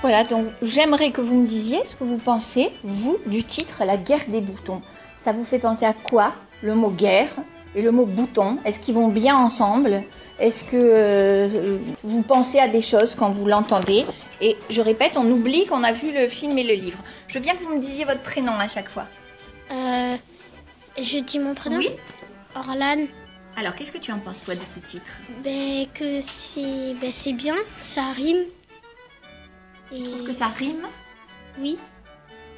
Voilà, donc j'aimerais que vous me disiez ce que vous pensez, vous, du titre La guerre des boutons. Ça vous fait penser à quoi, le mot guerre et le mot bouton? Est-ce qu'ils vont bien ensemble? Est-ce que vous pensez à des choses quand vous l'entendez? Et je répète, on oublie qu'on a vu le film et le livre. Je veux bien que vous me disiez votre prénom à chaque fois. Je dis mon prénom? Oui. Orlan. Alors, qu'est-ce que tu en penses, toi, de ce titre? Que c'est bien, ça rime. Et... Tu trouves que ça rime? Oui.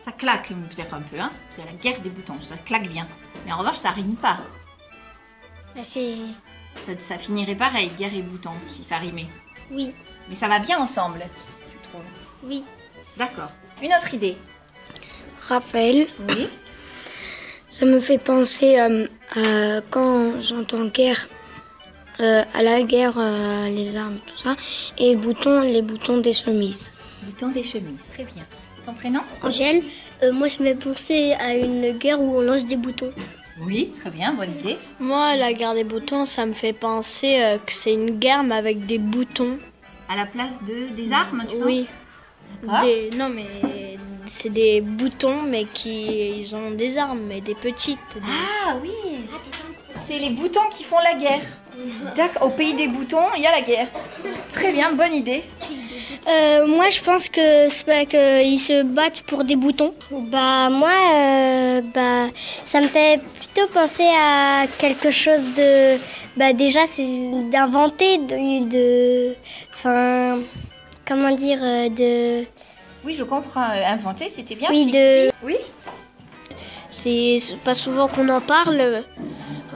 Ça claque peut-être un peu, hein? C'est la guerre des boutons, ça claque bien. Mais en revanche, ça rime pas. Ça finirait pareil, guerre et boutons, si ça rimait. Oui. Mais ça va bien ensemble, tu trouves? Oui. D'accord. Une autre idée? Raphaël. Oui. Ça me fait penser quand j'entends guerre, à la guerre, les armes, tout ça. Et boutons, les boutons des chemises. Boutons des chemises, très bien. Ton prénom? Angèle. Moi, ça me fait penser à une guerre où on lance des boutons. Oui, très bien, bonne idée. Moi, la guerre des boutons, ça me fait penser que c'est une guerre, mais avec des boutons. À la place des armes, tu penses? Oui. Non, mais c'est des boutons, mais ils ont des armes, mais des petites. Ah oui, c'est les boutons qui font la guerre. D'accord. Au pays des boutons, il y a la guerre. Très bien, bonne idée. Moi, je pense que c'est pas qu'ils se battent pour des boutons. Ça me fait plutôt penser à quelque chose de. Déjà, c'est d'inventer, Oui, je comprends. Inventer, c'était bien. Oui, Oui. C'est pas souvent qu'on en parle.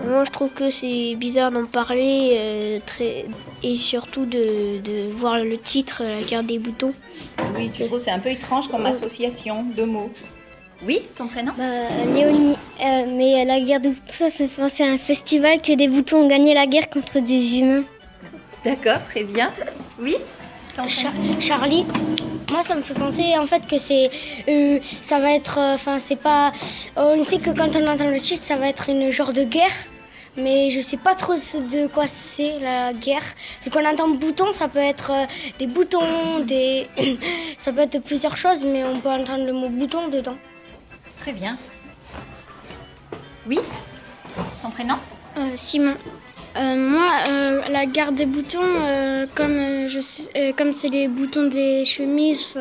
Moi, je trouve que c'est bizarre d'en parler et surtout de voir le titre, La guerre des boutons. Oui, tu trouves c'est un peu étrange comme association de mots. Oui, ton prénom? Léonie. Mais la guerre des boutons, ça fait penser à un festival que des boutons ont gagné la guerre contre des humains. D'accord, très bien. Oui. Charlie. Moi, ça me fait penser en fait que ça va être, c'est pas, on sait que quand on entend le titre, ça va être une genre de guerre, mais je sais pas trop de quoi c'est la guerre. Vu qu'on entend bouton, ça peut être des boutons, ça peut être plusieurs choses, mais on peut entendre le mot bouton dedans. Très bien. Oui. Ton prénom? Simon. La guerre des boutons, comme c'est les boutons des chemises,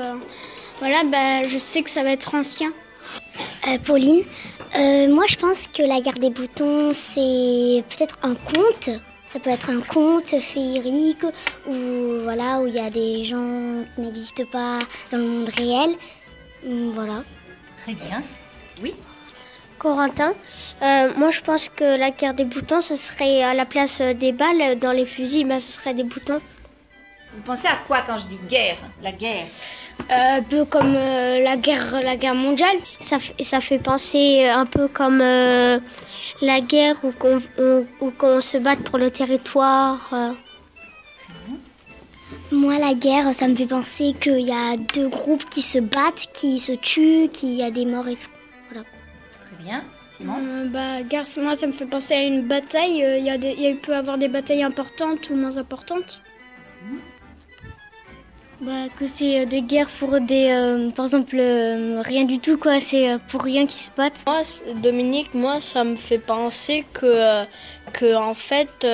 je sais que ça va être ancien. Pauline. Moi, je pense que la guerre des boutons, c'est peut-être un conte. Ça peut être un conte féerique où il y a des gens qui n'existent pas dans le monde réel. Voilà. Très bien. Oui. Corentin, moi je pense que la guerre des boutons, ce serait à la place des balles dans les fusils, ce serait des boutons. Vous pensez à quoi quand je dis guerre? La guerre? Un peu comme la guerre mondiale. Ça fait penser un peu comme la guerre où qu'on se batte pour le territoire. Moi, la guerre, ça me fait penser qu'il y a deux groupes qui se battent, qui se tuent, qu'il y a des morts et tout. Voilà. Très bien. Simon? Guerre, moi, ça me fait penser à une bataille. Il peut y avoir des batailles importantes ou moins importantes. Que c'est des guerres pour des... par exemple, rien du tout, quoi. C'est pour rien qui se battent. Moi, Dominique, ça me fait penser que en fait,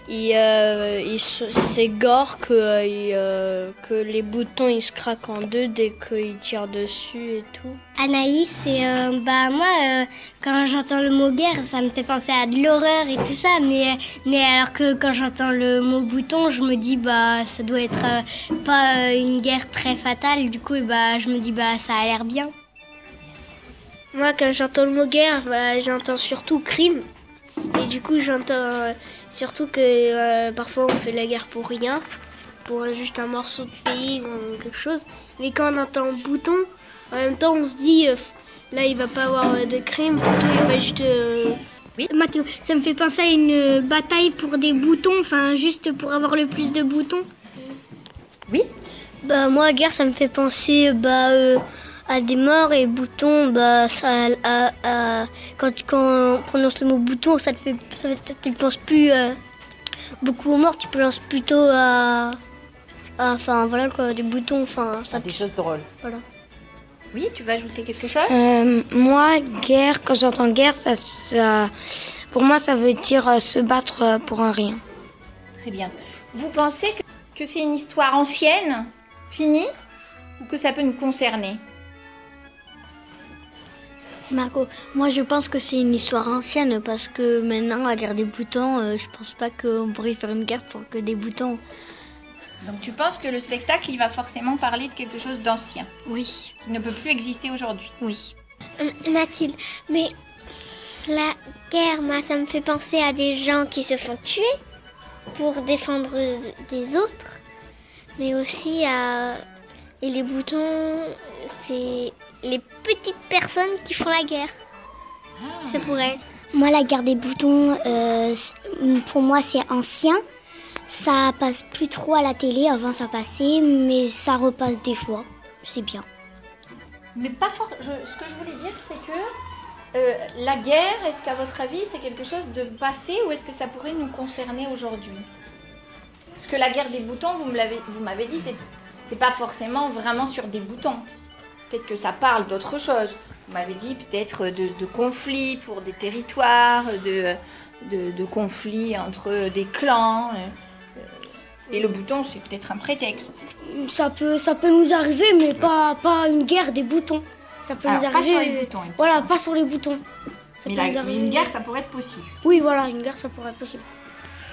il s'égore que les boutons ils se craquent en deux dès qu'ils tirent dessus et tout. Anaïs, moi quand j'entends le mot guerre, ça me fait penser à de l'horreur et tout ça, mais alors que quand j'entends le mot bouton, je me dis ça doit être pas une guerre très fatale, du coup je me dis ça a l'air bien. Moi quand j'entends le mot guerre, j'entends surtout crime. Et du coup, j'entends surtout que parfois on fait la guerre pour rien, pour juste un morceau de pays ou quelque chose. Mais quand on entend bouton, en même temps on se dit, là il va pas avoir de crime, plutôt il va juste... Oui. Mathéo, ça me fait penser à une bataille pour des boutons, juste pour avoir le plus de boutons. Oui. Moi, guerre, ça me fait penser à des morts et boutons, quand on prononce le mot bouton, tu penses plus beaucoup aux morts, tu penses plutôt à Enfin voilà quoi, des boutons, enfin ça. Des choses drôles. Voilà. Oui, tu vas ajouter quelque chose? Moi, guerre, quand j'entends guerre, pour moi, ça veut dire se battre pour un rien. Très bien. Vous pensez que c'est une histoire ancienne, finie, ou que ça peut nous concerner? Marco, moi je pense que c'est une histoire ancienne parce que maintenant la guerre des boutons, je pense pas qu'on pourrait faire une guerre pour que des boutons. Donc tu penses que le spectacle, il va forcément parler de quelque chose d'ancien, Oui, qui ne peut plus exister aujourd'hui? oui. Mathilde, mais la guerre, moi, ça me fait penser à des gens qui se font tuer pour défendre des autres, mais aussi à... Et les boutons, c'est les petites personnes qui font la guerre. Ça pourrait être. Moi la guerre des boutons, pour moi c'est ancien. Ça passe plus trop à la télé, avant ça passait, mais ça repasse des fois. C'est bien. Mais pas fort. Ce que je voulais dire, c'est que la guerre, est-ce qu'à votre avis, c'est quelque chose de passé ou est-ce que ça pourrait nous concerner aujourd'hui? Parce que la guerre des boutons, vous m'avez dit, c'est pas forcément vraiment sur des boutons. Peut-être que ça parle d'autre chose. Vous m'avez dit peut-être de conflits pour des territoires, de conflits entre des clans. Et le bouton, c'est peut-être un prétexte. Ça peut nous arriver, mais pas une guerre des boutons. Ça peut Alors, nous pas arriver. sur les boutons. Voilà, pas sur les boutons. Ça Mais, peut nous mais arriver. une guerre, ça pourrait être possible. Oui, voilà, une guerre, ça pourrait être possible.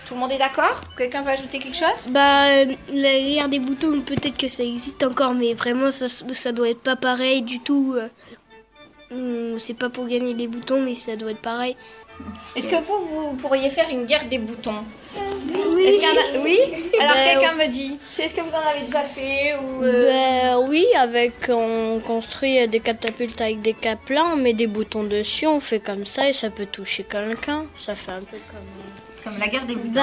Tout le monde est d'accord? Quelqu'un veut ajouter quelque chose? Bah, la guerre des boutons, peut-être que ça existe encore, mais vraiment, ça doit être pas pareil du tout. C'est pas pour gagner des boutons, mais ça doit être pareil. Est-ce que vous pourriez faire une guerre des boutons? Oui. Est-ce qu'il y en a... Oui. Alors Ben, quelqu'un me dit. Est-ce que vous en avez déjà fait ou Oui, on construit des catapultes avec des caplans, on met des boutons dessus, on fait comme ça et ça peut toucher quelqu'un. Ça fait un peu comme la guerre des boutons?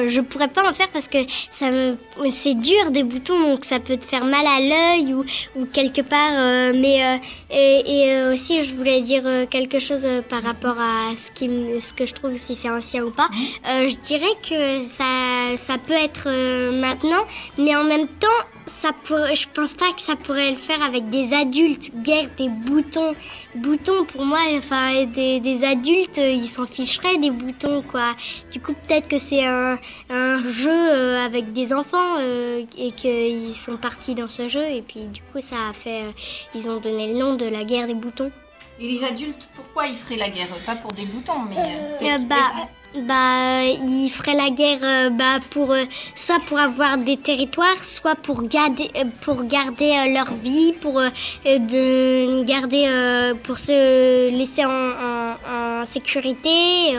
Je pourrais pas en faire parce que c'est dur des boutons, donc ça peut te faire mal à l'œil ou quelque part. Et aussi, je voulais dire quelque chose par rapport à ce que je trouve si c'est ancien ou pas. Je dirais que ça peut être maintenant, mais en même temps, je pense pas que ça pourrait le faire avec des adultes. Guerre des boutons. Boutons, pour moi, enfin, des adultes, ils s'en ficheraient des boutons, quoi. Du coup, peut-être que c'est un jeu avec des enfants et qu'ils sont partis dans ce jeu. Et puis, du coup, ça a fait... ils ont donné le nom de la guerre des boutons. Et les adultes, pourquoi ils feraient la guerre? Pas pour des boutons, mais... ils feraient la guerre pour soit pour avoir des territoires, soit pour garder leur vie, pour pour se laisser en sécurité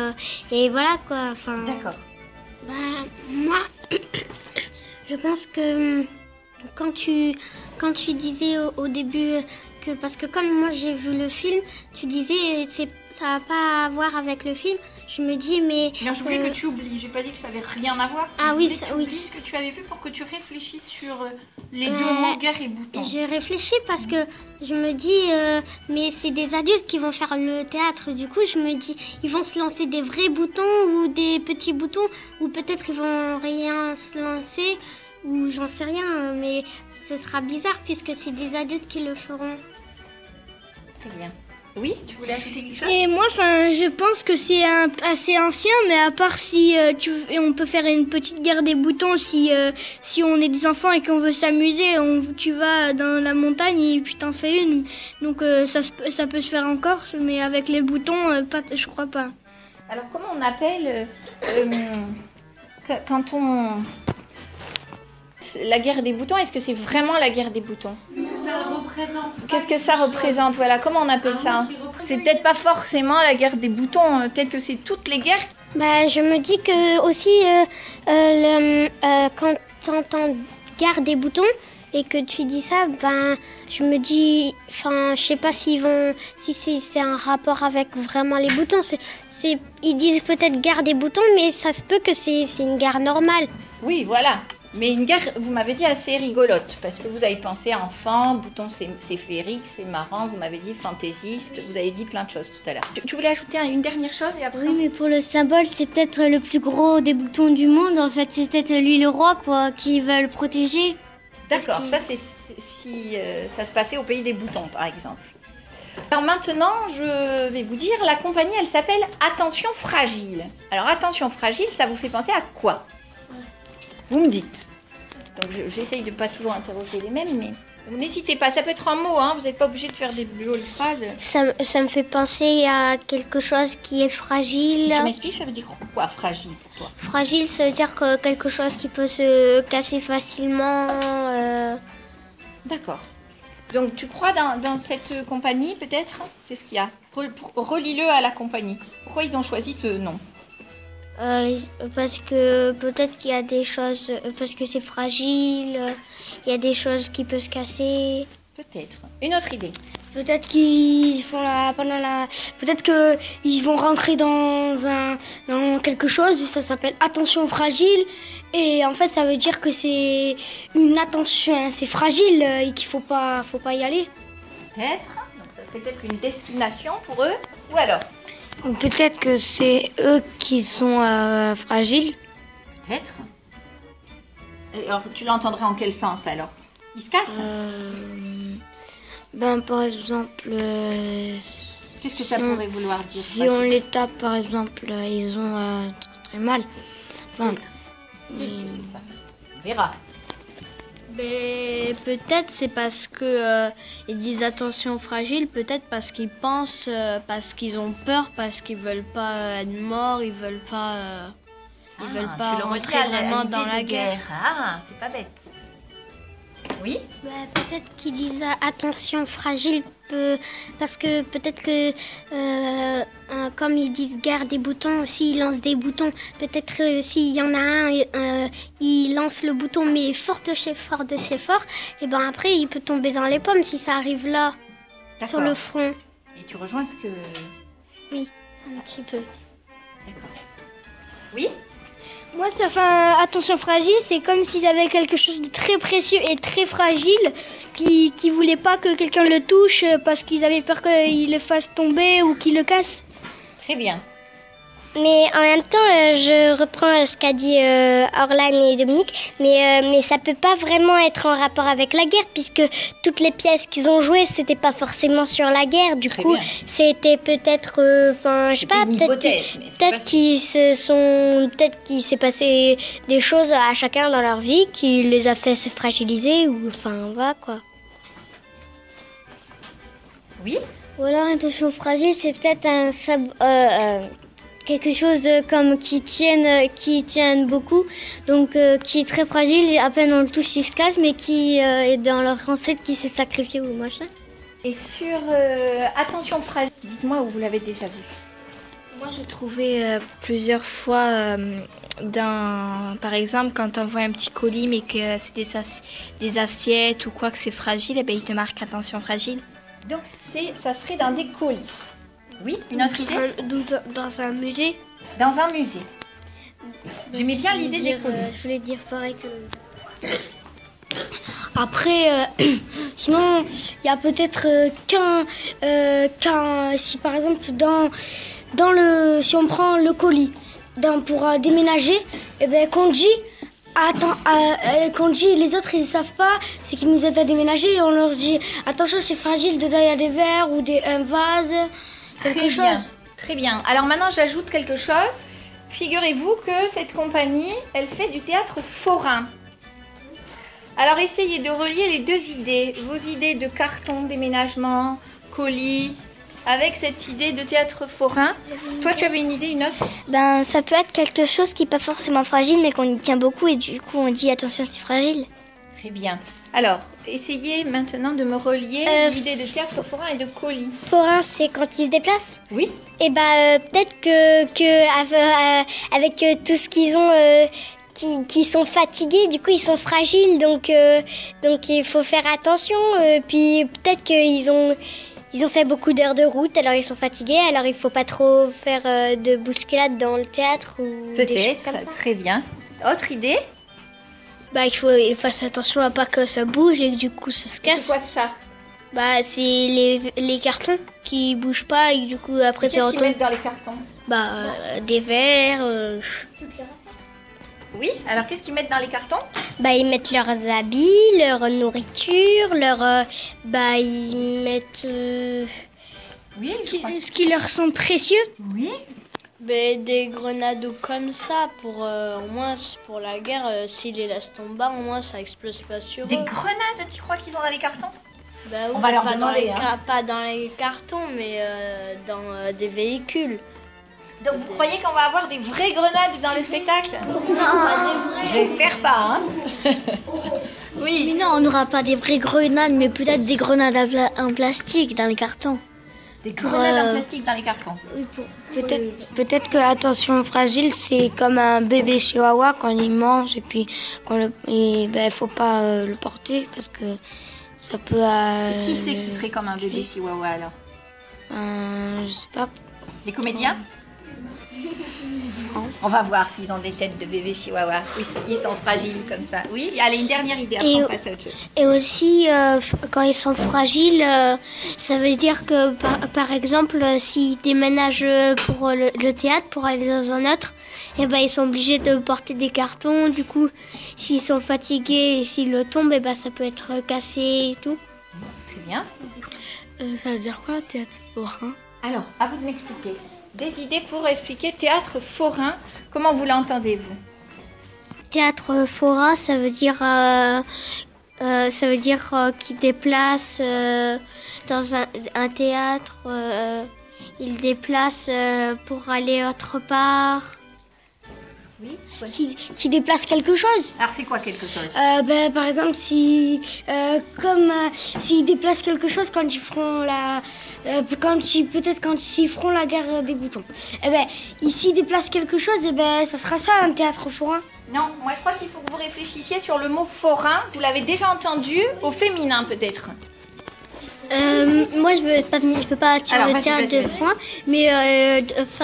et voilà quoi. Enfin. D'accord. Moi, je pense que quand tu disais au début que parce que comme moi j'ai vu le film, tu disais ça n'a pas à voir avec le film. Je me dis, mais... Non, je voulais que tu oublies. J'ai pas dit que ça avait rien à voir. Ah oui, ça, oui. Ce que tu avais vu pour que tu réfléchisses sur les deux mots guerre et bouton. J'ai réfléchi parce que je me dis, mais c'est des adultes qui vont faire le théâtre. Du coup, je me dis, ils vont se lancer des vrais boutons ou des petits boutons, ou peut-être ils vont rien se lancer, ou j'en sais rien. Mais ce sera bizarre puisque c'est des adultes qui le feront. Très bien. Oui, tu voulais ajouter quelque chose? Et moi, je pense que c'est assez ancien, mais à part si on peut faire une petite guerre des boutons si on est des enfants et qu'on veut s'amuser, tu vas dans la montagne et puis t'en fais une. Donc ça peut se faire encore, mais avec les boutons, je crois pas. Alors comment on appelle quand on... La guerre des boutons, est-ce que c'est vraiment la guerre des boutons? Qu'est-ce que ça représente? Voilà, comment on appelle ça? C'est peut-être pas forcément la guerre des boutons, peut-être que c'est toutes les guerres. Je me dis que aussi quand t'entends guerre des boutons et que tu dis ça, je me dis, je sais pas si c'est un rapport avec vraiment les boutons. Ils disent peut-être guerre des boutons, mais ça se peut que c'est une guerre normale. Oui, voilà. Mais une guerre, vous m'avez dit, assez rigolote, parce que vous avez pensé enfant, Bouton c'est féerique, c'est marrant, vous m'avez dit fantaisiste, vous avez dit plein de choses tout à l'heure. Tu voulais ajouter une dernière chose et après... Oui, mais pour le symbole, c'est peut-être le plus gros des boutons du monde. En fait, c'est peut-être lui le roi, quoi, qui va le protéger. D'accord, ça c'est si ça se passait au pays des boutons, par exemple. Alors maintenant, je vais vous dire, la compagnie, elle s'appelle Attention Fragile. Alors Attention Fragile, ça vous fait penser à quoi? Vous me dites. Donc j'essaye de pas toujours interroger les mêmes, mais vous n'hésitez pas, ça peut être un mot, hein, vous n'êtes pas obligé de faire des jolies phrases. Ça me fait penser à quelque chose qui est fragile. Tu m'expliques, ça veut dire quoi, fragile pour toi? Fragile, ça veut dire que quelque chose qui peut se casser facilement. D'accord. Donc tu crois dans cette compagnie peut-être? Qu'est-ce qu'il y a? Relie-le à la compagnie. Pourquoi ils ont choisi ce nom? Parce que peut-être qu'il y a des choses, parce que c'est fragile, il y a des choses qui peuvent se casser. Peut-être. Une autre idée? Peut-être qu'ils font peut-être que ils vont rentrer dans quelque chose, ça s'appelle attention fragile, et en fait ça veut dire que c'est une attention, c'est fragile et qu'il faut pas y aller. Peut-être. Donc ça serait peut-être une destination pour eux. Ou alors? Peut-être que c'est eux qui sont fragiles. Peut-être. Alors tu l'entendrais en quel sens alors? Ils se cassent? Par exemple, Qu'est-ce que ça pourrait vouloir dire? si on les tape, par exemple, ils ont très mal. Enfin, C'est ça. On verra. Mais peut-être c'est parce que ils disent attention fragile, peut-être parce qu'ils pensent, parce qu'ils ont peur, parce qu'ils veulent pas être morts, ils veulent pas rentrer vraiment dans la guerre. Ah, c'est pas bête. Oui. Peut-être qu'ils disent attention fragile, parce que peut-être que comme ils disent guerre des boutons, s'ils lancent des boutons, peut-être s'il y en a un, il lance le bouton mais fort de chez fort, et ben après il peut tomber dans les pommes si ça arrive là, sur le front. Et tu rejoins ce que... Oui, un petit peu. D'accord. Oui. Moi, attention fragile, c'est comme s'ils avaient quelque chose de très précieux et très fragile, qui voulaient pas que quelqu'un le touche parce qu'ils avaient peur qu'il le fasse tomber ou qu'il le casse. Très bien. Mais en même temps, je reprends ce qu'a dit Orlan et Dominique, mais ça peut pas vraiment être en rapport avec la guerre, puisque toutes les pièces qu'ils ont jouées, c'était pas forcément sur la guerre. Du Très coup, bien. c'était peut-être, je sais pas, peut-être qu'il s'est passé des choses à chacun dans leur vie qui les a fait se fragiliser, ou enfin voilà quoi. Oui. Ou alors, attention fragile, c'est peut-être quelque chose comme qui tiennent beaucoup, donc qui est très fragile, et à peine on le touche, il se casse, mais qui est dans leur ancêtre qui s'est sacrifié ou machin. Et sur attention fragile, dites-moi où vous l'avez déjà vu. Moi, j'ai trouvé plusieurs fois, par exemple, quand on voit un petit colis, mais que c'est des assiettes ou quoi, que c'est fragile, et ben, il te marque attention fragile. Donc ça serait dans des colis. Oui, une autre idée? Dans un musée. Dans un musée. J'aimais bien l'idée des colis. Je voulais dire pareil que... Après, sinon, il y a peut-être si par exemple si on prend le colis pour déménager, et ben qu'on dit les autres ils savent pas, c'est qu'ils nous aident à déménager, et on leur dit attention c'est fragile, dedans il y a des verres ou un vase, quelque chose. Très bien. Alors maintenant j'ajoute quelque chose. Figurez-vous que cette compagnie, elle fait du théâtre forain. Alors essayez de relier les deux idées, vos idées de carton, déménagement, colis, avec cette idée de théâtre forain. Toi tu avais une idée, une autre? Ça peut être quelque chose qui n'est pas forcément fragile, mais qu'on y tient beaucoup, et du coup on dit attention c'est fragile. Très bien. Alors, essayez maintenant de me relier l'idée de théâtre forain et de colis. Forain, c'est quand ils se déplacent? Oui. Et peut-être que avec tout ce qu'ils ont, qui sont fatigués, du coup ils sont fragiles, donc il faut faire attention. Puis peut-être qu'ils ont fait beaucoup d'heures de route, alors ils sont fatigués, alors il faut pas trop faire de bousculade dans le théâtre ou des choses comme ça. Peut-être, très bien. Autre idée? Bah, il faut qu'ils fassent attention à pas que ça bouge et que du coup ça se C'est casse. quoi ça? Bah, c'est les cartons qui bougent pas et que du coup après ça Qu'est-ce qu'ils retombe. mettent dans les cartons? Bah, des verres. Oui, alors qu'est-ce qu'ils mettent dans les cartons? Bah, ils mettent leurs habits, leur nourriture, bah, ils mettent Oui, Ce qui leur sont précieux. Oui. Ben, des grenades comme ça, pour au moins pour la guerre, s'ils les laissent tomber, au moins ça explose pas sur Des eux. grenades, tu crois qu'ils ont dans les cartons? Ben, On va leur pas demander, dans les hein. pas dans les cartons, mais dans des véhicules. Donc vous croyez qu'on va avoir des vraies grenades dans le spectacle? J'espère pas, hein. Oui. Mais non, on n'aura pas des vraies grenades, mais peut-être des grenades en plastique dans les cartons. Des grenades en plastique dans les cartons. Peut-être que Attention Fragile, c'est comme un bébé chihuahua quand il mange et puis faut pas le porter parce que ça peut. Qui c'est qui serait comme un bébé chihuahua alors? Je sais pas. Les comédiens? On va voir s'ils ont des têtes de bébés chihuahua. Oui, ils sont fragiles comme ça. Oui, allez, une dernière idée après on passe à autre chose. Et aussi, quand ils sont fragiles, ça veut dire que, par exemple, s'ils déménagent pour le théâtre, pour aller dans un autre, eh ben, ils sont obligés de porter des cartons. Du coup, s'ils sont fatigués et s'ils le tombent, eh ben, ça peut être cassé et tout. Très bien. Ça veut dire quoi, théâtre forain? Alors, à vous de m'expliquer. Des idées pour expliquer théâtre forain. Comment vous l'entendez-vous? Théâtre forain, ça veut dire qu'ils déplacent dans un théâtre, ils déplacent pour aller autre part. Oui. Qui déplacent quelque chose. Alors c'est quoi quelque chose? Par exemple, s'ils déplacent quelque chose quand ils feront quand ils feront la guerre des boutons. S'ils déplacent quelque chose, ça sera ça un théâtre forain. Non, moi je crois qu'il faut que vous réfléchissiez sur le mot forain. Vous l'avez déjà entendu au féminin peut-être. Moi, je peux pas sur Alors, le vas-y, théâtre vas-y. de foin, mais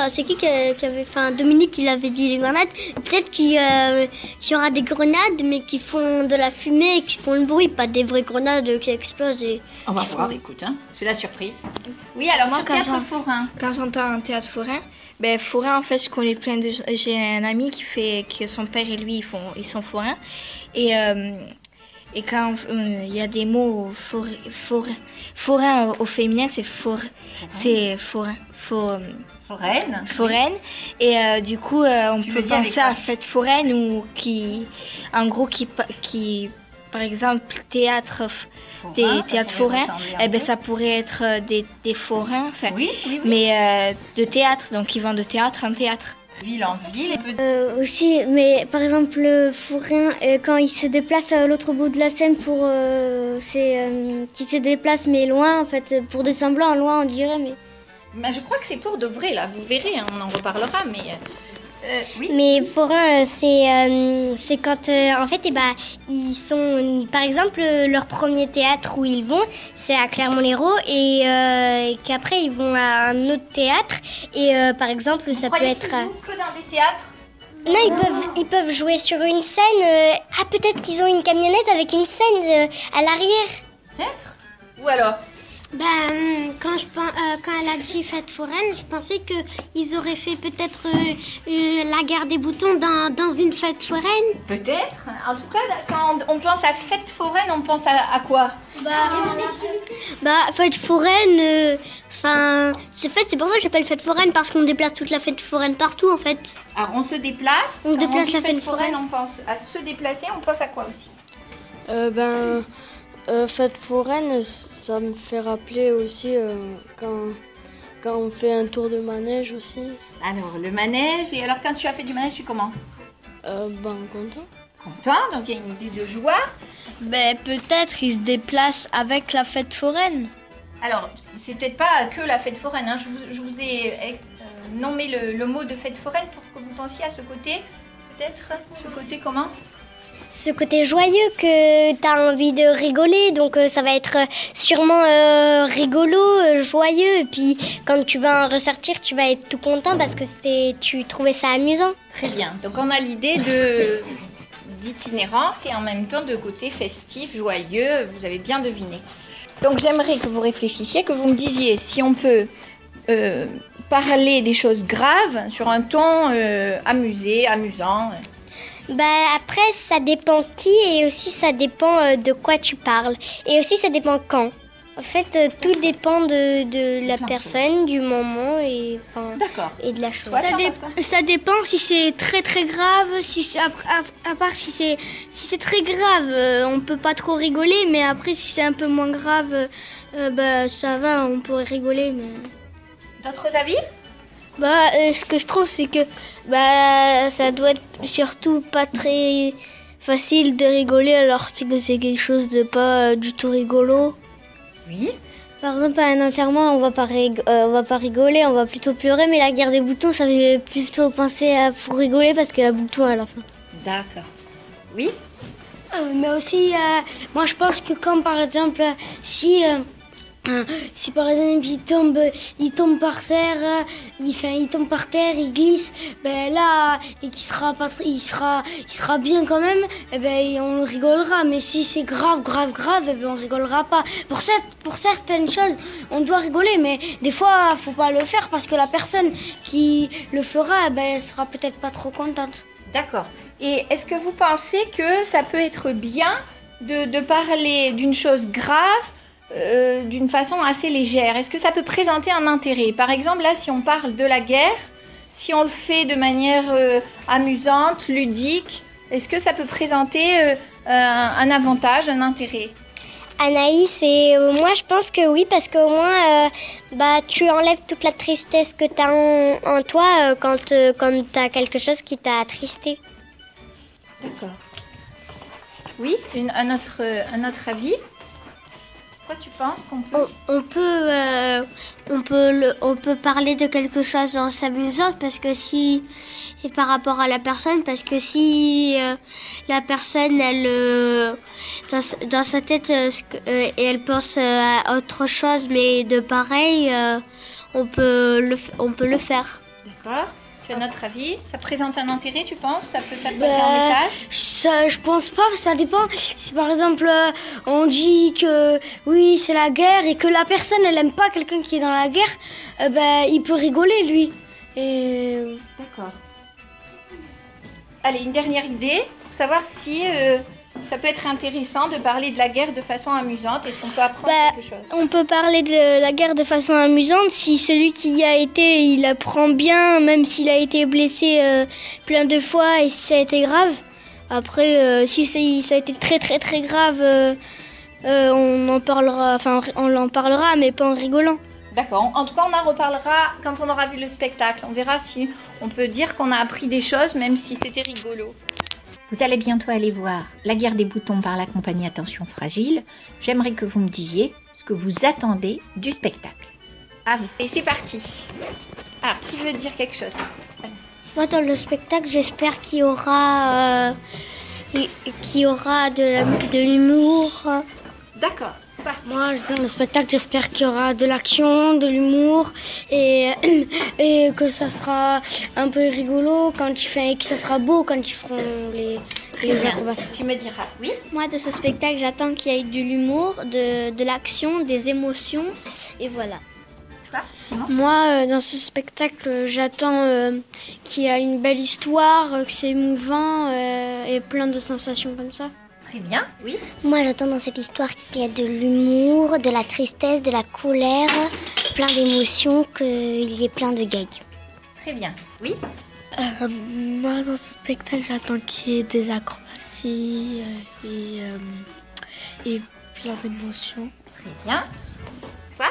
c'est qui avait, Dominique, il avait dit les grenades. Peut-être qu'il y aura des grenades, mais qui font de la fumée, et qui font le bruit, pas des vraies grenades qui explosent. On va voir, écoute, hein. C'est la surprise. Oui, alors Moi, sur quand théâtre forain. Quand j'entends un théâtre forain, forain, en fait, je connais plein de. J'ai un ami que son père et lui, ils sont forains. Et quand il y a des mots forain au féminin, c'est foraine. Et du coup, on Tu peut veux dire avec penser à quoi? fête foraine ou en gros, par exemple, théâtre, des théâtres forains, ça pourrait être des forains, Oui. mais de théâtre, donc ils vont de théâtre en théâtre. Ville en ville. Aussi, mais par exemple, le forain, quand il se déplace à l'autre bout de la scène qui se déplace mais loin, en fait, pour des semblants loin, on dirait, mais... Mais je crois que c'est pour de vrai là. Vous verrez, hein, on en reparlera, mais oui. Mais forain, c'est quand, en fait, ils sont, par exemple, leur premier théâtre où ils vont, c'est à Clermont-Lérault, et qu'après ils vont à un autre théâtre, et par exemple, ça peut être... Qu'ils jouent que dans des théâtres? Non, ils peuvent jouer sur une scène. Peut-être qu'ils ont une camionnette avec une scène à l'arrière. Peut-être. Ou alors? Quand elle a dit fête foraine, je pensais qu'ils auraient fait peut-être la guerre des boutons dans une fête foraine. Peut-être. En tout cas, quand on pense à fête foraine, on pense à quoi? Fête foraine, c'est pour ça que j'appelle fête foraine, parce qu'on déplace toute la fête foraine partout en fait. Alors on se déplace. On Quand déplace dit la fête fête foraine, foraine. on pense à se déplacer, on pense à quoi aussi? Fête foraine, ça me fait rappeler aussi quand on fait un tour de manège aussi. Alors le manège, et alors quand tu as fait du manège, tu es comment? Content. Content, donc il y a une idée de joie. Peut-être ils se déplacent avec la fête foraine. Alors, c'est peut-être pas que la fête foraine, hein. Je vous ai nommé le mot de fête foraine pour que vous pensiez à ce côté, peut-être. Ce côté comment? Ce côté joyeux que tu as envie de rigoler, donc ça va être sûrement rigolo, joyeux, et puis quand tu vas en ressortir, tu vas être tout content parce que tu trouvais ça amusant. Très bien, donc on a l'idée d'itinérance et en même temps de côté festif, joyeux, vous avez bien deviné. Donc j'aimerais que vous réfléchissiez, que vous me disiez si on peut parler des choses graves sur un ton amusant. Après, ça dépend qui et aussi ça dépend de quoi tu parles. Et aussi ça dépend quand. En fait, tout dépend de la personne, du moment et de la chose. Ça dépend si c'est très très grave, à part si c'est très grave, on peut pas trop rigoler, mais après si c'est un peu moins grave, ça va, on pourrait rigoler. Mais... D'autres avis ? Ce que je trouve, c'est que ça doit être surtout pas très facile de rigoler, alors que c'est quelque chose de pas du tout rigolo. Oui. Par exemple, à un enterrement, on va pas rigoler, on va plutôt pleurer, mais la guerre des boutons, ça fait plutôt penser à pour rigoler parce qu'il y a bouton à la fin. D'accord. Oui. Mais aussi, moi je pense que quand par exemple, si par exemple il tombe par terre, il tombe par terre, il glisse, là et qu'il il sera bien quand même, on rigolera. Mais si c'est grave, on rigolera pas. Pour certaines choses, on doit rigoler, mais des fois faut pas le faire parce que la personne qui le fera, elle sera peut-être pas trop contente. D'accord. Et est-ce que vous pensez que ça peut être bien de parler d'une chose grave d'une façon assez légère? Est-ce que ça peut présenter un intérêt? Par exemple, là, si on parle de la guerre, si on le fait de manière amusante, ludique, est-ce que ça peut présenter un avantage, un intérêt? Anaïs, moi je pense que oui, parce qu'au moins tu enlèves toute la tristesse que tu as en toi quand tu as quelque chose qui t'a attristé. D'accord. Oui, un autre avis? Quoi tu penses qu'on peut... On peut parler de quelque chose en s'amusant parce que et par rapport à la personne, parce que si la personne elle dans sa tête et elle pense à autre chose mais de pareil, on peut le faire. D'accord. Tu as notre avis? Ça présente un intérêt, tu penses? Ça peut faire passer un message? Je pense pas, ça dépend. Si par exemple on dit que oui c'est la guerre et que la personne elle aime pas quelqu'un qui est dans la guerre, il peut rigoler lui. D'accord. Allez, une dernière idée pour savoir si ça peut être intéressant de parler de la guerre de façon amusante. Est-ce qu'on peut apprendre quelque chose? On peut parler de la guerre de façon amusante si celui qui y a été, il apprend bien, même s'il a été blessé plein de fois et si ça a été grave. Après, si ça a été très très très grave, on en parlera, mais pas en rigolant. D'accord. En tout cas, on en reparlera quand on aura vu le spectacle. On verra si on peut dire qu'on a appris des choses, même si c'était rigolo. Vous allez bientôt aller voir La guerre des boutons par la compagnie Attention Fragile. J'aimerais que vous me disiez ce que vous attendez du spectacle. À vous. Et c'est parti. Ah, qui veut dire quelque chose? Moi, dans le spectacle, j'espère qu'il y aura de l'humour. D'accord. Moi, dans le spectacle, j'espère qu'il y aura de l'action, de l'humour et que ça sera un peu rigolo et que ça sera beau quand ils feront les acrobaties. Tu me diras, oui. Moi, de ce spectacle, j'attends qu'il y ait de l'humour, de l'action, des émotions et voilà. Moi, dans ce spectacle, j'attends qu'il y ait une belle histoire, que c'est émouvant et plein de sensations comme ça. Très bien, oui. Moi, j'attends dans cette histoire qu'il y ait de l'humour, de la tristesse, de la colère, plein d'émotions, qu'il y ait plein de gags. Très bien, oui. Moi, dans ce spectacle, j'attends qu'il y ait des acrobaties et plein d'émotions. Très bien. Quoi?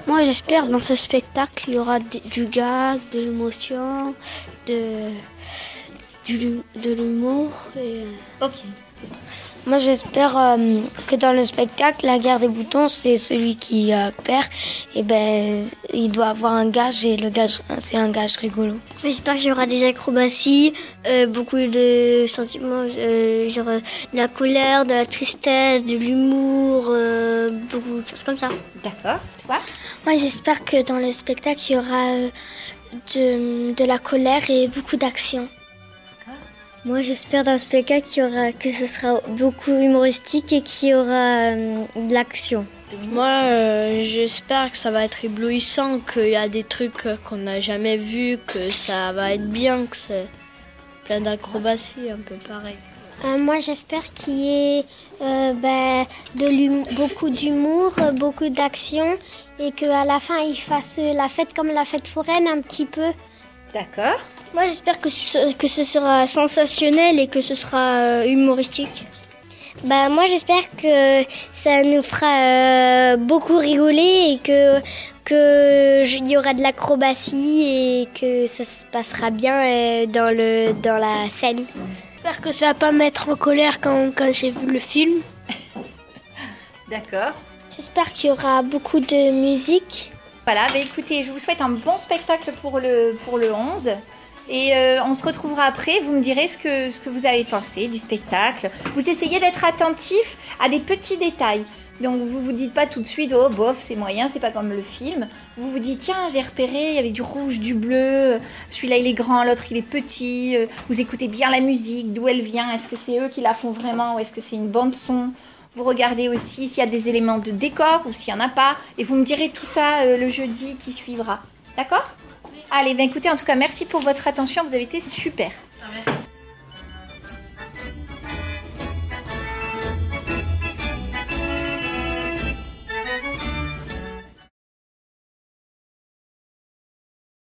Moi, j'espère dans ce spectacle, il y aura du gag, de l'émotion, de l'humour. Ok. Moi, j'espère que dans le spectacle, la guerre des boutons, c'est celui qui perd. Et il doit avoir un gage et le gage, c'est un gage rigolo. J'espère qu'il y aura des acrobaties, beaucoup de sentiments, genre de la colère, de la tristesse, de l'humour, beaucoup de choses comme ça. D'accord. Toi? Moi, j'espère que dans le spectacle, il y aura de la colère et beaucoup d'action. Moi, j'espère dans ce spectacle que ce sera beaucoup humoristique et qu'il y aura de l'action. Moi, j'espère que ça va être éblouissant, qu'il y a des trucs qu'on n'a jamais vus, que ça va être bien, que c'est plein d'acrobaties, un peu pareil. Moi, j'espère qu'il y ait beaucoup d'humour, beaucoup d'action et qu'à la fin, ils fassent la fête comme la fête foraine un petit peu. D'accord. Moi, j'espère que ce sera sensationnel et que ce sera humoristique. Moi, j'espère que ça nous fera beaucoup rigoler et que y aura de l'acrobatie et que ça se passera bien dans la scène. J'espère que ça va pas me mettre en colère quand j'ai vu le film. D'accord. J'espère qu'il y aura beaucoup de musique. Voilà, écoutez, je vous souhaite un bon spectacle pour le 11. Et on se retrouvera après, vous me direz ce que vous avez pensé du spectacle. Vous essayez d'être attentif à des petits détails. Donc vous vous dites pas tout de suite, oh bof, c'est moyen, c'est pas comme le film. Vous vous dites, tiens, j'ai repéré, il y avait du rouge, du bleu, celui-là il est grand, l'autre il est petit. Vous écoutez bien la musique, d'où elle vient, est-ce que c'est eux qui la font vraiment ou est-ce que c'est une bande son? Vous regardez aussi s'il y a des éléments de décor ou s'il n'y en a pas. Et vous me direz tout ça le jeudi qui suivra. D'accord ? Allez, écoutez, en tout cas, merci pour votre attention. Vous avez été super. Merci.